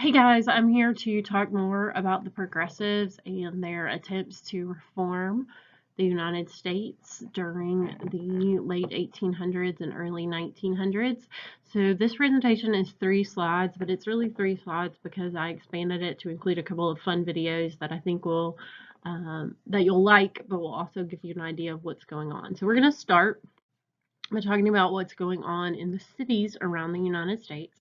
Hey guys, I'm here to talk more about the progressives and their attempts to reform the United States during the late 1800s and early 1900s. So this presentation is 3 slides, but it's really 3 slides because I expanded it to include a couple of fun videos that I think will that you'll like, but will also give you an idea of what's going on. So we're going to start by talking about what's going on in the cities around the United States.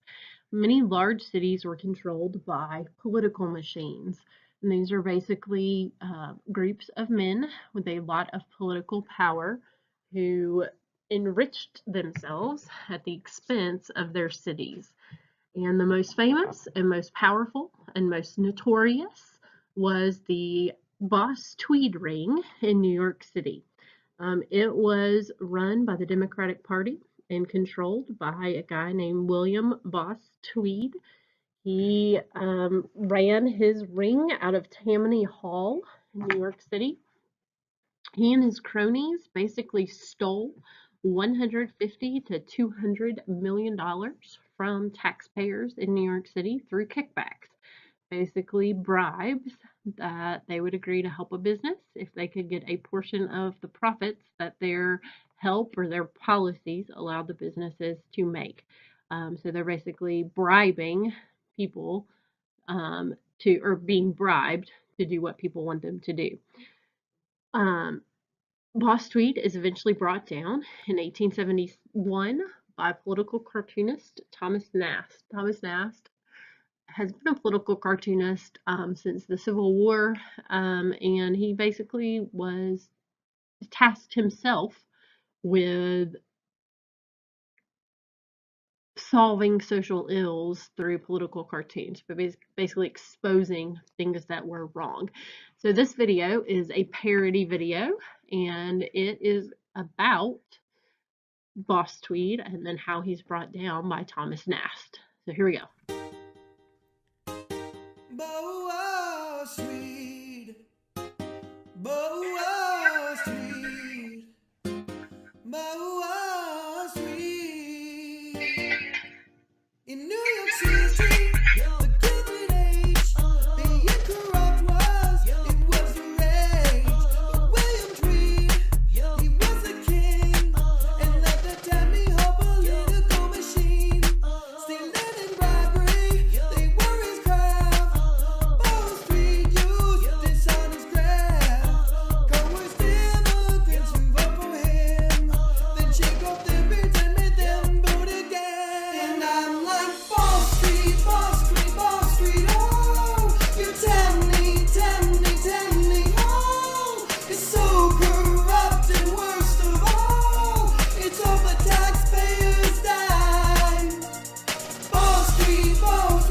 Many large cities were controlled by political machines. And these are basically groups of men with a lot of political power who enriched themselves at the expense of their cities. And the most famous and most powerful and most notorious was the Boss Tweed Ring in New York City. It was run by the Democratic Party and controlled by a guy named William Boss Tweed. He ran his ring out of Tammany Hall in New York City. He and his cronies basically stole $150 to $200 million from taxpayers in New York City through kickbacks, basically bribes that they would agree to help a business if they could get a portion of the profits that their help or their policies allowed the businesses to make. So they're basically bribing people or being bribed to do what people want them to do. Boss Tweed is eventually brought down in 1871 by political cartoonist Thomas Nast. Thomas Nast has been a political cartoonist since the Civil War, and he basically was tasked himself with solving social ills through political cartoons, but basically exposing things that were wrong. So this video is a parody video, and it is about Boss Tweed and then how he's brought down by Thomas Nast. So here we go. Boss Tweed, Boss Tweed, Boss Tweed. In New York City, the Gilded Age, being corrupt it was the rage. But William Tweed, he was the king, and let the Tammany Hall political machine, stealing and bribery, they were his craft. Boss Tweed used dishonest graft, coerced immigrants to vote for him, then shake off their beards and make them vote again. And I'm like, Boss Tweed, oh, you Tammany, oh, it's so corrupt and worst of all, it's all the taxpayers' dime. Boss Tweed, oh,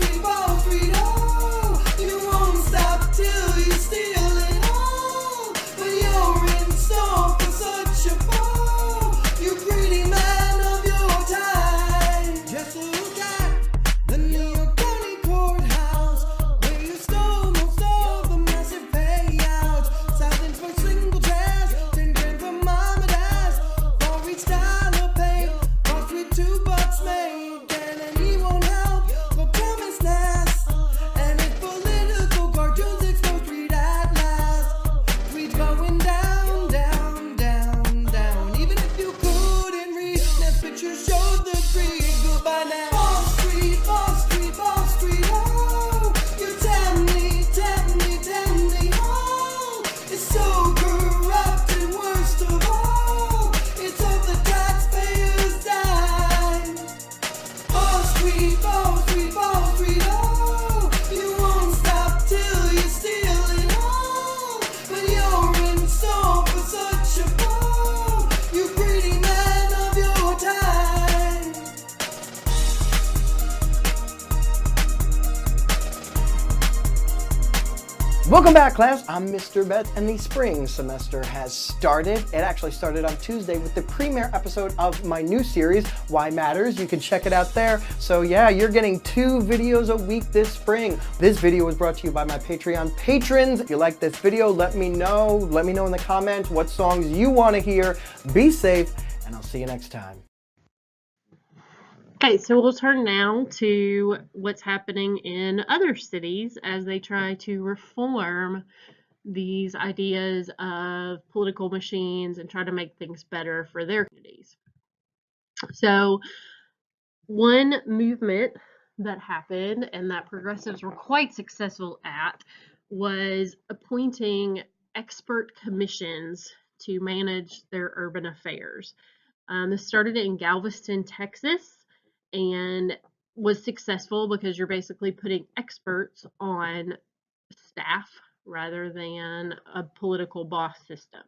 you won't stop till you steal it all, but you're in store for such a fall, you greedy man of your time. Just look at the New York County Courthouse, where you stole most of the massive payouts. Thousands for single trash, 10 grand for mom and dad's, for each dollar paid, Boss Tweed $2 made. Can and he won't help, go Thomas Nast, and his political cartoons expose Tweed at last. Tweed going down, down, down, down. Even if you couldn't read, that picture showed the creed. Goodbye now. Boss Tweed, oh, you Tammany, oh, it's so corrupt and worst of all, it's all the taxpayers' dime. Boss Tweed, oh, you won't stop till you steal it all, but you're in store for such a fall, you greedy man of your time. Welcome back, class. I'm Mr. Bet, and the spring semester has started. It actually started on Tuesday with the premiere episode of my new series, Why Matters. You can check it out there. So yeah, you're getting 2 videos a week this spring. This video was brought to you by my Patreon patrons. If you like this video, let me know. Let me know in the comments what songs you want to hear. Be safe, and I'll see you next time. Okay, so we'll turn now to what's happening in other cities as they try to reform these ideas of political machines and try to make things better for their communities. So, one movement that happened and that progressives were quite successful at was appointing expert commissions to manage their urban affairs. This started in Galveston, Texas, and was successful because you're basically putting experts on staff rather than a political boss system.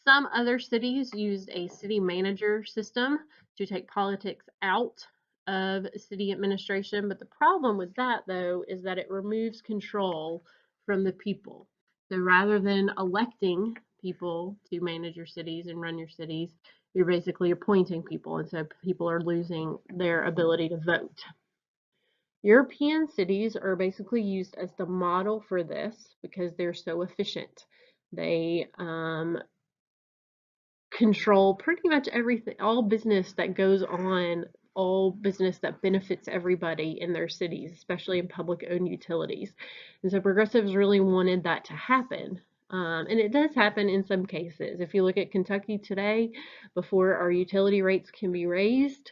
Some other cities used a city manager system to take politics out of city administration, but the problem with that, though, is that it removes control from the people. So rather than electing people to manage your cities and run your cities, you're basically appointing people, and so people are losing their ability to vote. European cities are basically used as the model for this because they're so efficient. They control pretty much everything, all business that goes on, all business that benefits everybody in their cities, especially in public owned utilities. And so progressives really wanted that to happen. And it does happen in some cases. If you look at Kentucky today, before our utility rates can be raised,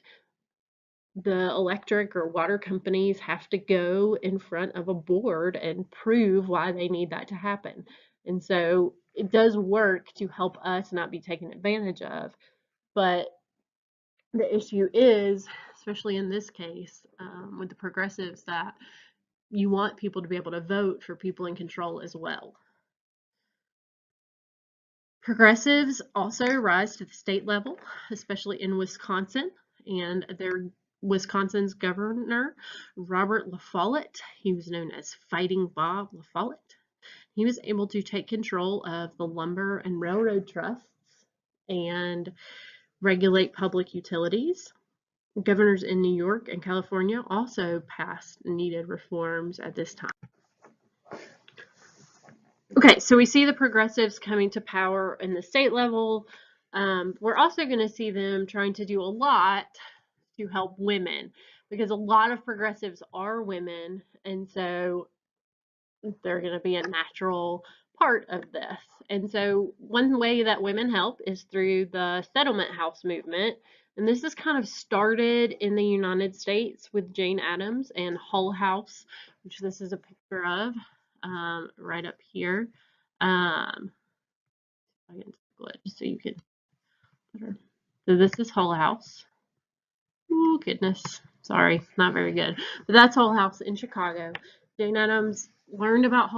the electric or water companies have to go in front of a board and prove why they need that to happen. And so it does work to help us not be taken advantage of. But the issue is, especially in this case, with the progressives, that you want people to be able to vote for people in control as well. Progressives also rise to the state level, especially in Wisconsin, and Wisconsin's governor, Robert La Follette, he was known as Fighting Bob La Follette. He was able to take control of the lumber and railroad trusts and regulate public utilities. Governors in New York and California also passed needed reforms at this time. Okay, so we see the progressives coming to power in the state level. We're also going to see them trying to do a lot to help women because a lot of progressives are women, and so they're going to be a natural part of this. And so one way that women help is through the settlement house movement. And this is kind of started in the United States with Jane Addams and Hull House, which this is a picture of right up here. I can circle it just so you can. So this is Hull House. Oh goodness, sorry, not very good. But that's Hull House in Chicago. Jane Addams learned about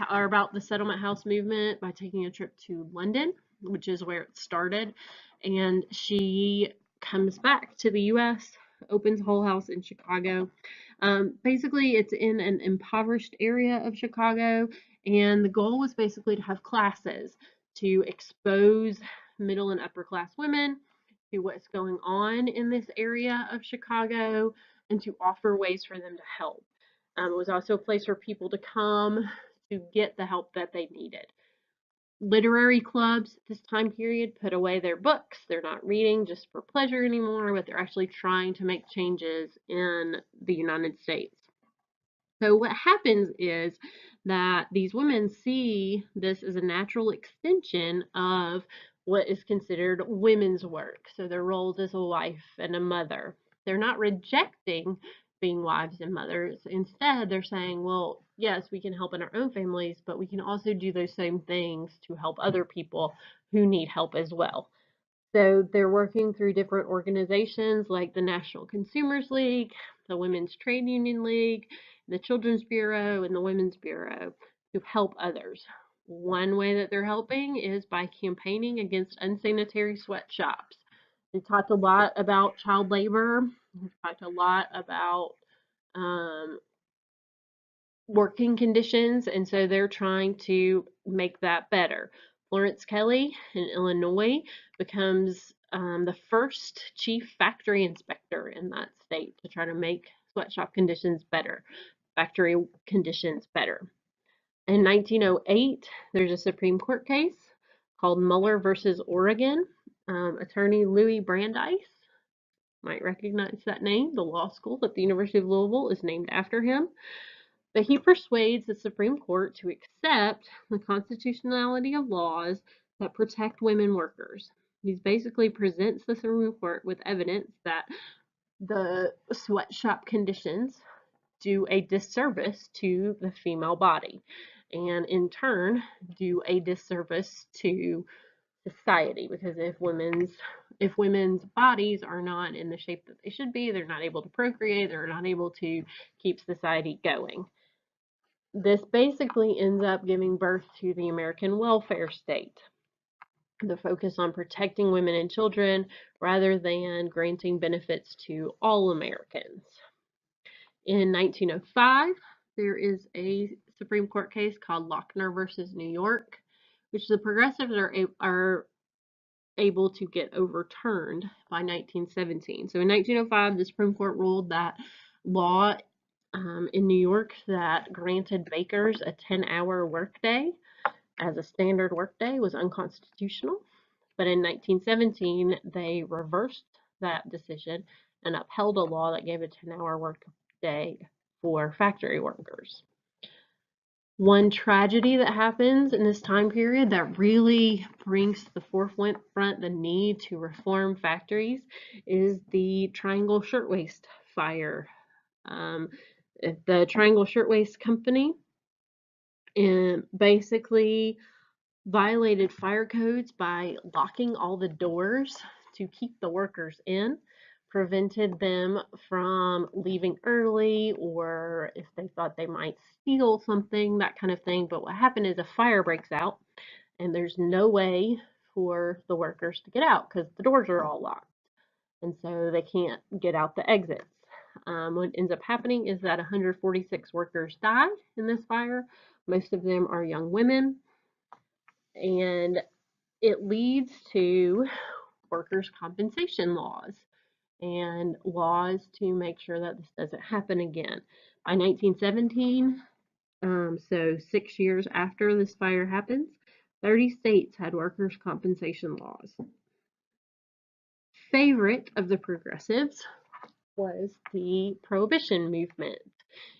about the settlement house movement by taking a trip to London, which is where it started, and she comes back to the U.S., opens Hull House in Chicago. Basically, it's in an impoverished area of Chicago, and the goal was basically to have classes to expose middle and upper class women to what's going on in this area of Chicago and to offer ways for them to help. It was also a place for people to come to get the help that they needed. Literary clubs this time period put away their books. They're not reading just for pleasure anymore, but they're actually trying to make changes in the United States. So what happens is that these women see this as a natural extension of what is considered women's work. So their roles as a wife and a mother. They're not rejecting being wives and mothers. Instead, they're saying, well, yes, we can help in our own families, but we can also do those same things to help other people who need help as well. So they're working through different organizations like the National Consumers League, the Women's Trade Union League, the Children's Bureau, and the Women's Bureau to help others. One way that they're helping is by campaigning against unsanitary sweatshops. They talked a lot about child labor. They talked a lot about working conditions, and so they're trying to make that better. Florence Kelley in Illinois becomes the first chief factory inspector in that state to try to make sweatshop conditions better, factory conditions better. In 1908, there's a Supreme Court case called Muller versus Oregon. Attorney Louis Brandeis Might recognize that name. The law school at the University of Louisville is named after him. But he persuades the Supreme Court to accept the constitutionality of laws that protect women workers. He basically presents the Supreme Court with evidence that the sweatshop conditions do a disservice to the female body, and in turn do a disservice to society, because if women's bodies are not in the shape that they should be, they're not able to procreate, they're not able to keep society going. This basically ends up giving birth to the American welfare state. The focus on protecting women and children rather than granting benefits to all Americans. In 1905, there is a Supreme Court case called Lochner versus New York, which the progressives are able to get overturned by 1917. So in 1905, the Supreme Court ruled that law in New York that granted bakers a 10-hour workday as a standard workday was unconstitutional. But in 1917, they reversed that decision and upheld a law that gave a 10-hour workday for factory workers. One tragedy that happens in this time period that really brings to the forefront the need to reform factories is the Triangle Shirtwaist Fire. The Triangle Shirtwaist Company basically violated fire codes by locking all the doors to keep the workers in, prevented them from leaving early, or if they thought they might steal something, that kind of thing. But what happened is a fire breaks out and there's no way for the workers to get out because the doors are all locked, and so they can't get out the exits. What ends up happening is that 146 workers died in this fire. Most of them are young women, and it leads to workers' compensation laws and laws to make sure that this doesn't happen again. By 1917, so 6 years after this fire happens, 30 states had workers' compensation laws. Favorite of the progressives was the Prohibition movement.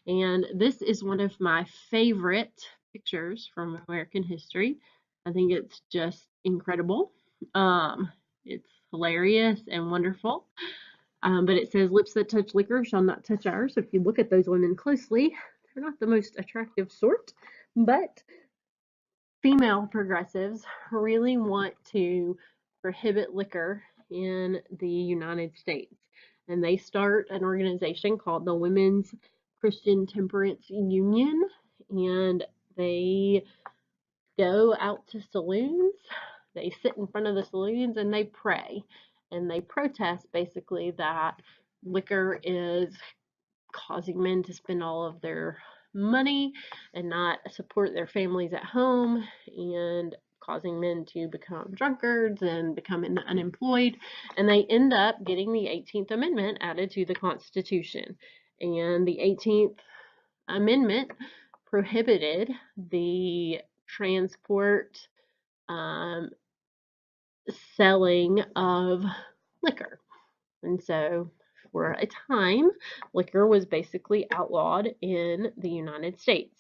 And this is one of my favorite pictures from American history. I think it's just incredible. It's hilarious and wonderful. But it says, "Lips that touch liquor shall not touch ours." If you look at those women closely, they're not the most attractive sort, but female progressives really want to prohibit liquor in the United States. And they start an organization called the Women's Christian Temperance Union, and they go out to saloons, they sit in front of the saloons, and they pray. And they protest basically that liquor is causing men to spend all of their money and not support their families at home, and causing men to become drunkards and become unemployed. And they end up getting the 18th Amendment added to the Constitution. And the 18th Amendment prohibited the transport, selling of liquor. And so for a time, liquor was basically outlawed in the United States.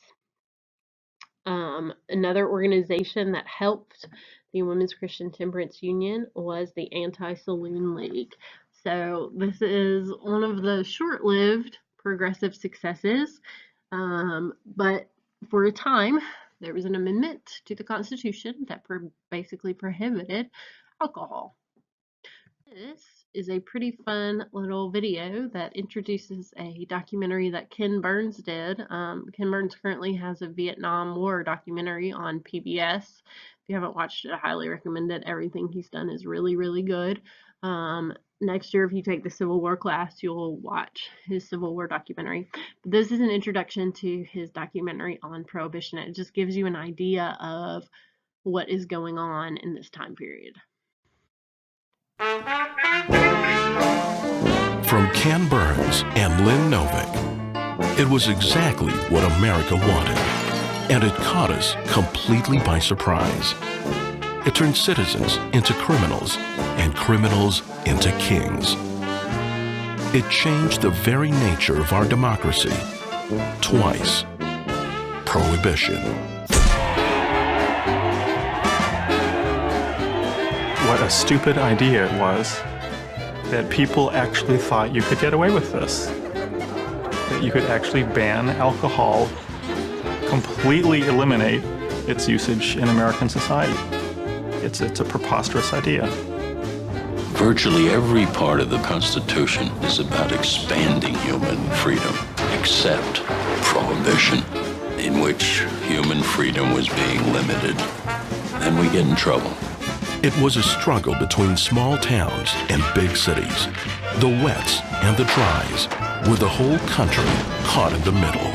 Another organization that helped the Women's Christian Temperance Union was the Anti-Saloon League. So this is one of the short-lived progressive successes, but for a time there was an amendment to the Constitution that basically prohibited alcohol. This is a pretty fun little video that introduces a documentary that Ken Burns did. Ken Burns currently has a Vietnam War documentary on PBS. If you haven't watched it, I highly recommend it. Everything he's done is really, really good. Next year, if you take the Civil War class, you'll watch his Civil War documentary. But this is an introduction to his documentary on Prohibition. It just gives you an idea of what is going on in this time period. From Ken Burns and Lynn Novick, it was exactly what America wanted, and it caught us completely by surprise. It turned citizens into criminals and criminals into kings. It changed the very nature of our democracy. Twice. Prohibition. What a stupid idea it was that people actually thought you could get away with this. That you could actually ban alcohol, completely eliminate its usage in American society. It's a preposterous idea. Virtually every part of the Constitution is about expanding human freedom, except prohibition, in which human freedom was being limited. Then we get in trouble. It was a struggle between small towns and big cities, the wets and the dries, with the whole country caught in the middle.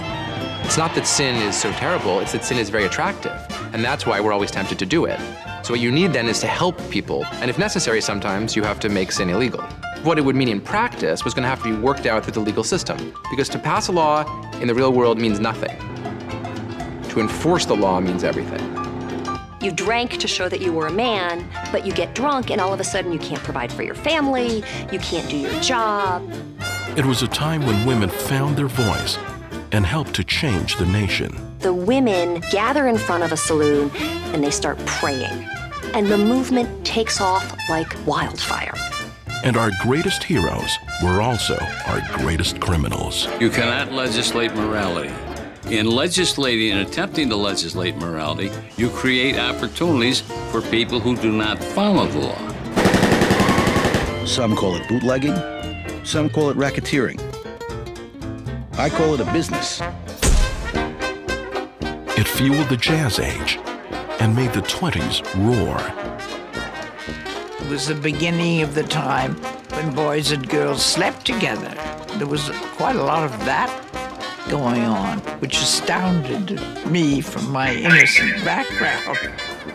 It's not that sin is so terrible, it's that sin is very attractive. And that's why we're always tempted to do it. So what you need then is to help people. And if necessary, sometimes you have to make sin illegal. What it would mean in practice was going to have to be worked out through the legal system. Because to pass a law in the real world means nothing. To enforce the law means everything. You drank to show that you were a man, but you get drunk and all of a sudden you can't provide for your family, you can't do your job. It was a time when women found their voice and helped to change the nation. The women gather in front of a saloon and they start praying. And the movement takes off like wildfire. And our greatest heroes were also our greatest criminals. You cannot legislate morality. In legislating and attempting to legislate morality, you create opportunities for people who do not follow the law. Some call it bootlegging, some call it racketeering. I call it a business. It fueled the Jazz Age and made the 20s roar. It was the beginning of the time when boys and girls slept together. There was quite a lot of that going on, which astounded me from my innocent background.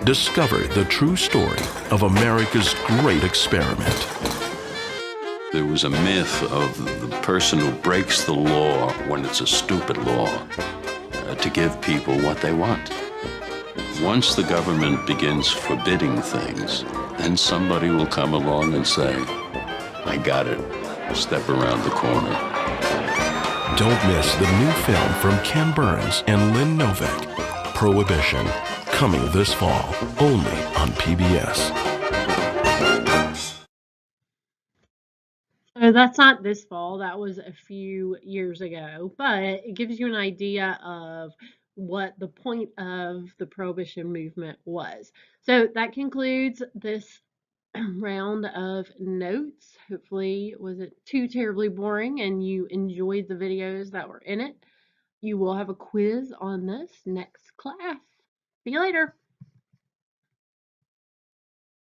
Discover the true story of America's great experiment. There was a myth of the person who breaks the law when it's a stupid law to give people what they want. Once the government begins forbidding things, then somebody will come along and say, I got it, step around the corner. Don't miss the new film from Ken Burns and Lynn Novick, Prohibition, coming this fall, only on PBS. So that's not this fall, that was a few years ago, but it gives you an idea of what the point of the Prohibition movement was. So that concludes this round of notes. Hopefully it wasn't too terribly boring and you enjoyed the videos that were in it. You will have a quiz on this next class. See you later.